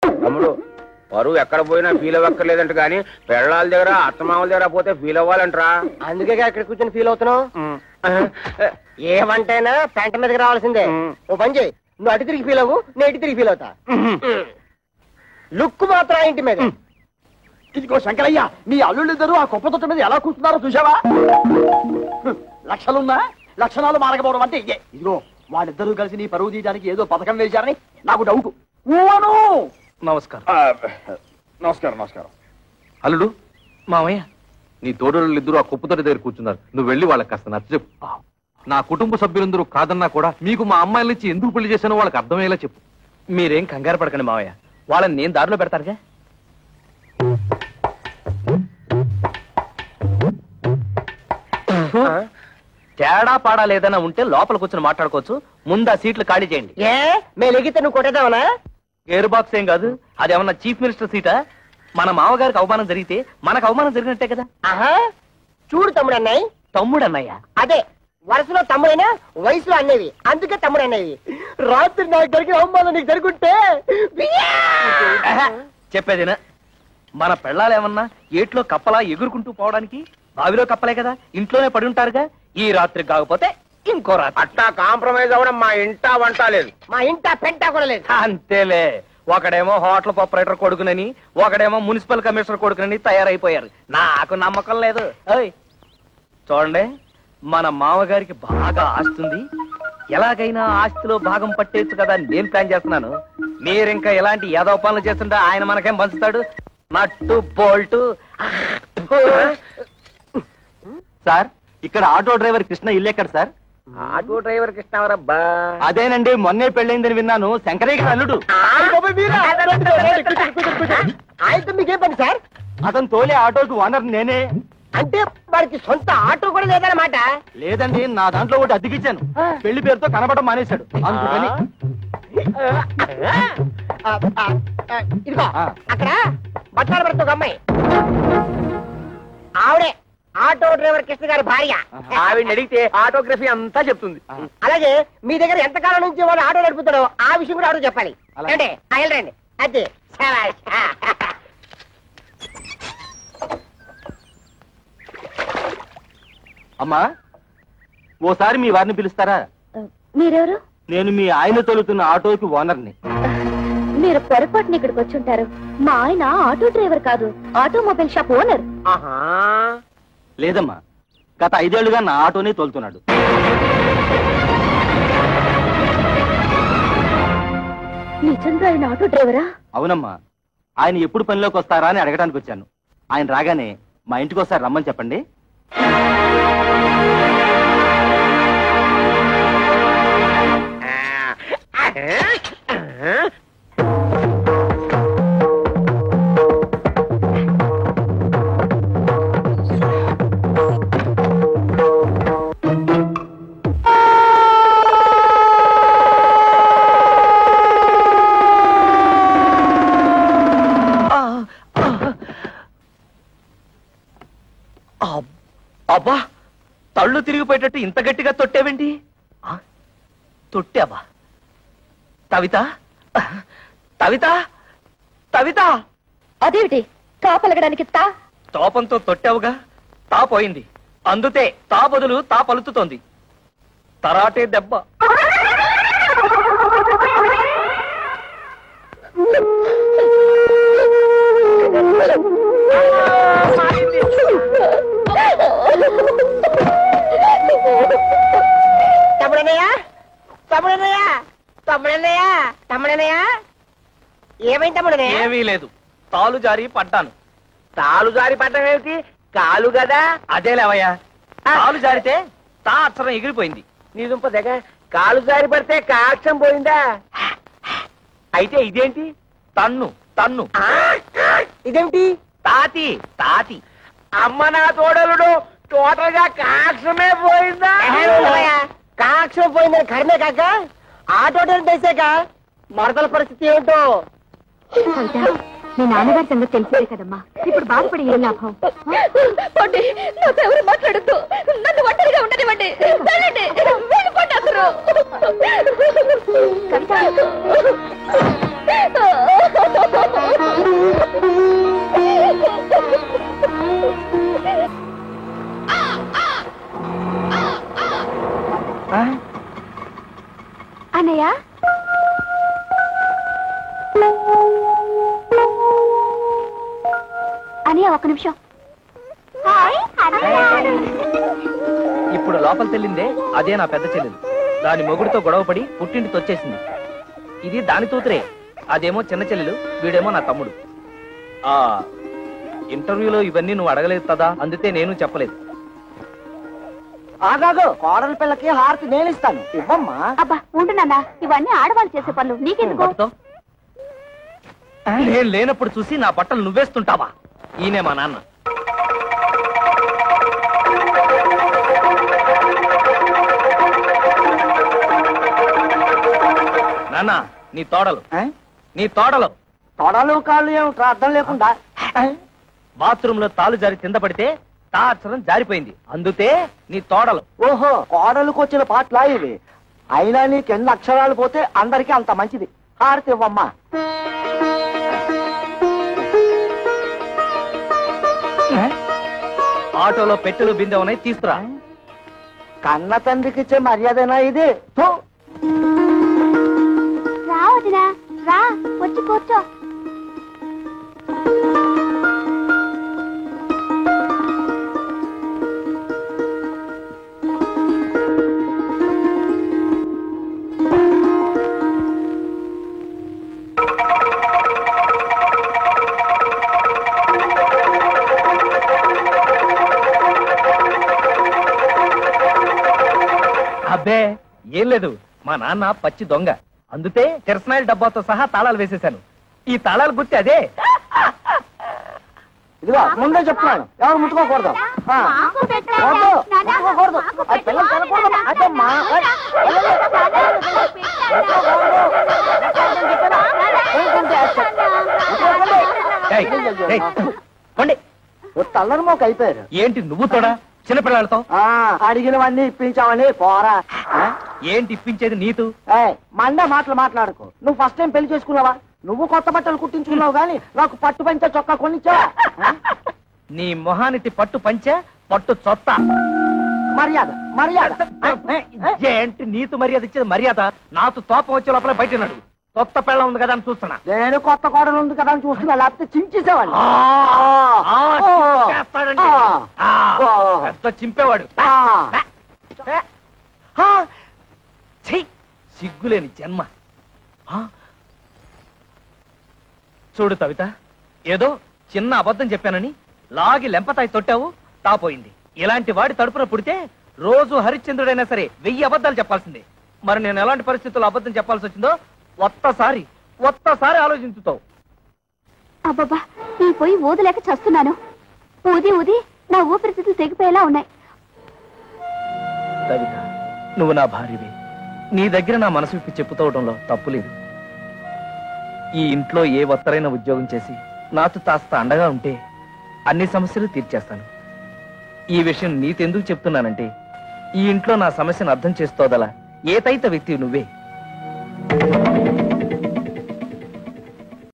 తమ్ముడు పరువు ఎక్కడ పోయినా ఫీల్ అవ్వక్కర్లేదంట గాని పెళ్ళాల దగ్గర అత్తమామల దగ్గర పోతే ఫీల్ అవ్వాలంటరా. అందుకే ఇక్కడ కూర్చొని ఫీల్ అవుతున్నావు. ఏమంటైనా పెంట మీదకి రావాల్సిందే. ఓ పని చేయి, నువ్వు అటు తిరిగి ఫీల్ అవ్వు, నేను ఇటు తిరిగి ఫీల్ అవుతా. లుక్ మాత్రం ఇంటి మీద. ఇదిగో శంకరయ్య, మీ అల్లుళ్ళిద్దరూ ఆ కుప్ప తొట్ట మీద ఎలా కూర్చున్నారో చూసావా? లక్షలున్నా లక్షణాలు మారకపోవడం అంటే ఇదే. ఇదిగో వాళ్ళిద్దరూ కలిసి నీ పరువు తీయడానికి ఏదో పథకం వేశారని నాకు డౌట్. నమస్కారం. నమస్కారం. నమస్కారం. అల్లుడు, మామయ్య, నీ తోడళ్ళు ఇద్దరు ఆ కుప్పతోటి దగ్గర కూర్చున్నారు. నువ్వు వెళ్ళి వాళ్ళకి కాస్త నచ్చ చెప్పు. నా కుటుంబ సభ్యులందరూ కాదన్నా కూడా మీకు మా అమ్మాయిల నుంచి ఎందుకు పెళ్లి చేశానో వాళ్ళకి అర్థమయ్యేలా చెప్పు. మీరేం కంగారు పడకండి మావయ్య, వాళ్ళని నేను దారిలో పెడతారుగా. తేడా పాడా లేదన్నా ఉంటే లోపల కూర్చొని మాట్లాడుకోవచ్చు. ముందు ఆ సీట్లు ఖాళీ చేయండి. ఏ మేము ఎగితే నువ్వు కొట్టేద్దామనా? ఎయిర్ బాక్స్ ఏం కాదు, అదేమన్నా చీఫ్ మినిస్టర్ సీటా? మన మామగారికి అవమానం జరిగితే మనకు అవమానం జరిగినట్టే కదా. ఆహా, చూడు తమ్ముడు అన్నయ్య. తమ్ముడు అన్నయ్య అదే వరుసలో తమ్ముడైనా వయసులో అన్నవి, అందుకే తమ్ముడు అన్నవి. రాత్రి నాకు జరిగిన అవమానం నీకు జరుగుంటే చెప్పేదినా, మన పెళ్ళాలేమన్నా ఏట్లో కప్పలా ఎగురుకుంటూ పోవడానికి బావిలో కప్పలే కదా, ఇంట్లోనే పడి ఉంటారుగా. ఈ రాత్రి కాకపోతే ఇంకో రాత్రి. అట్టా కాంప్రమైజ్ అవ్వడం మా ఇంటా వంట లేదు, మా ఇంట పెంట కూడా లేదు. అంతేలే, ఒకడేమో హోటల్ ఆపరేటర్ కొడుకునని, ఒకడేమో మున్సిపల్ కమిషనర్ కొడుకునని తయారైపోయారు. నాకు నమ్మకం లేదు. చూడండి, మన మామగారికి బాగా ఆస్తుంది. ఎలాగైనా ఆస్తిలో భాగం పట్టేచ్చు కదా నేను ప్లాన్ చేస్తున్నాను. మీరింకా ఎలాంటి ఏదో పనులు చేస్తుంటే ఆయన మనకేం పంచుతాడు? Nut bolt. సార్, ఇక్కడ ఆటో డ్రైవర్ కృష్ణ ఇల్లెక్కడ సార్? ఆటో డ్రైవర్ కృష్ణవరబ్బా. అదేనండి, మొన్నే పెళ్ళైందని విన్నాను. శంకరయ్య అల్లుడు. ఆయనతో మీకేం పని సార్? అతను తోలే ఆటోకి ఓనర్ నేనే. అంటే వారికి సొంత ఆటో కూడా లేదన్నమాట? లేదండి, నా దాంట్లో ఒకటి అద్దెకిచ్చాను. పెళ్లి పేరుతో కనబడడం మానేశాడు, అందుకని. ఇదిగో అక్కడ బట్టాల భర్త ఒక అమ్మాయి, ఆవిడే ఆటో డ్రైవర్ కృష్ణ గారి భార్య. ఆవిడని అడిగితే ఆటోగ్రఫీ అంతా చెప్తుంది. అలాగే మీ దగ్గర ఎంతకాలం నుంచి వాళ్ళు ఆటో నడుపుతాడో ఆ విషయం కూడా ఆటో చెప్పాలి. అంటే వెళ్ళండి. అదే అమ్మా, ఓసారి మీ వారిని పిలుస్తారా? మీరెవరు? నేను మీ ఆయన తోలుతున్న ఆటోకి ఓనర్ని. మీరు పొరపాటుని ఇక్కడికి వచ్చి ఉంటారు. మా ఆయన ఆటో డ్రైవర్ కాదు, ఆటోమొబైల్ షాప్ ఓనర్. లేదమ్మా, గత 5 ఏళ్లుగా నా ఆటోనే తోలుతున్నాడు. నిజంగా ఆయన ఆటో డ్రైవరా? అవునమ్మా, ఆయన ఎప్పుడు పనిలోకి వస్తారా అని అడగడానికి వచ్చాను. ఆయన రాగానే మా ఇంటికి ఒకసారి రమ్మని చెప్పండి. అబ్బా, తళ్ళు తిరిగిపోయేటట్టు ఇంత గట్టిగా తొట్టేవేంటి? తొట్టావా? తవిత, తవిత, తవిత. అదేమిటి తా పలకడానికి? తా తోపంతో తొట్టావుగా, తా పోయింది. అందుతే తా బదులు తా పలుకుతోంది. తరాటే దెబ్బ. తమ్ముడన్నయ్య, తమ్ముడన్నయ్య, తమ్ముడన్నయ్య, తమ్ముడన్నయ్య, ఏమైంది తమ్ముడన్నయ్య? ఏమీ లేదు, తాలు జారి పడ్డాను. తాలు జారి పడ్డం ఏమిటి? కాలు కదా. అదే లేవయ్యా, తాలు జారితే తా అక్షరం ఎగిరిపోయింది. నీ దుంప దగ్గర కాలు జారి పడితే కాక్షం పోయిందా? అయితే ఇదేంటి? తన్ను తన్ను. ఇదేమిటి? తాతి తాతి. అమ్మ నా తోడలుడు, టోటల్ గా కాక్షమే పోయిందా? కాక్షం పోయిందని కర్మే కాక ఆటో తెసాక మరదల పరిస్థితి ఏమిటో. మీ నాన్నగారి సంగతి తెలిసిందే కదమ్మా, ఇప్పుడు బాధపడి ఏం లాభం? నాతో ఎవరు మాట్లాడద్దు, నన్ను ఒంటరిగా ఉండనివ్వండి. కవిత అన్నయ్య ఒక్క నిమిషం. ఇప్పుడు లోపల తెల్లిందే అదే నా పెద్ద చెల్లెలు. దాని మొగుడితో గొడవపడి పుట్టింటికి వచ్చేసింది. ఇది దాని తూతురే. అదేమో చిన్న చెల్లెలు, వీడేమో నా తమ్ముడు. ఆ ఇంటర్వ్యూలో ఇవన్నీ నువ్వు అడగలేదు కదా, అందుకే నేను చెప్పలేదు. ఆగాగు, కోడల పిల్లకి హారతి నేను ఇస్తాను, ఇవ్వమ్మా. అబ్బా ఉంటున్నా, ఇవన్నీ ఆడవాళ్ళు చేసే పనులు నీకెందుకు? పట్టుతో. నేను లేనప్పుడు చూసి నా బట్టలు నువ్వేస్తుంటావా? ఈయనే మా నాన్న. నాన్న, నీ తోడలు నీ తోడలు తొడలు కాళ్ళు ఏమిట్రా అర్థం లేకుండా? బాత్రూమ్ లో తాలు జారి కింద పడితే తాచరం జారిపోయింది, అందుకే నీ తోడలు. ఓహో, కోడలకు వచ్చిన పాటలా ఇవి. అయినా నీకు ఎన్ని అక్షరాలు పోతే అందరికీ అంత మంచిది. హారతి ఇవ్వమ్మా. ఆటోలో పెట్టెలు బిందె ఉన్నాయి, తీసుకురా. కన్న తండ్రికి ఇచ్చే మర్యాదనా ఇది? థూ. రా వదినా, రా వచ్చి కూర్చో. అబ్బే ఏం లేదు, మా నాన్న పచ్చి దొంగ, అందుకే కిరసనాయిల డబ్బాతో సహా తాళాలు వేసేశాను. ఈ తాళాలు గుర్తి అదే. ఇదిగో ముందే చెప్తున్నాను, ఎవరు ముట్టుకోకూడదు. ముట్టుకోకూడదు, అది పిల్లలు తినకూడదు. అదమ్మా, తల్లరి మోక అయిపోయారు. ఏంటి నువ్వు తోడా చిన్నపిల్లలతో? అడిగినవన్నీ ఇప్పించావని పోరా. ఏంటి ఇప్పించేది నీతు? మండే మాటలు మాట్లాడుకో. నువ్వు ఫస్ట్ టైం పెళ్లి చేసుకున్నావా? నువ్వు కొత్త బట్టలు కుట్టించుకున్నావు గానీ నాకు పట్టు పంచ చొక్కా కొనిచ్చావా? నీ మొహానికి పట్టు పంచ, పట్టు చొత్త. మర్యాద మర్యాద. ఏంటి నీతు మర్యాద ఇచ్చేది? మర్యాద నాతో తోపం వచ్చే లోపల బయట ఉన్నాడు. కొత్త పెళ్ళం ఉంది కదా అని చూస్తున్నా. నేను కొత్త కోడలు ఉంది కదా అని చూస్తున్నా, లేకపోతే చించేసేవాళ్ళు. పెద్ద చింపేవాడు. సిగ్గులేని జన్మ. చూడు కవిత, ఏదో చిన్న అబద్ధం చెప్పానని లాగి లెంపతాయి తొట్టావు, తాపోయింది. ఇలాంటి వాడి తడుపున పుడితే రోజు హరిశ్చంద్రుడైనా సరే 1000 అబద్ధాలు చెప్పాల్సిందే. మరి నేను ఎలాంటి పరిస్థితుల్లో అబద్ధం చెప్పాల్సి వచ్చిందో ఒక్కసారి ఆలోచించుతావు. అబ్బబ్బా, ఈ పోయి ఊదలేక చస్తున్నాను. ఊది ఊది నా ఊపిరితిత్తులు తెగిపోయేలా ఉన్నాయి. కవిత, నువ్వు నా భార్యవి. నీ దగ్గర నా మనసు విప్పి చెప్పుకోవడంలో తప్పులేదు. ఈ ఇంట్లో ఏ ఒత్తరైన ఉద్యోగం చేసి నాతో కాస్త అండగా ఉంటే అన్ని సమస్యలు తీర్చేస్తాను. ఈ విషయం నీతెందుకు చెప్తున్నానంటే, ఈ ఇంట్లో నా సమస్యను అర్థం చేసుకోదలా ఏతైత వ్యక్తి నువ్వే.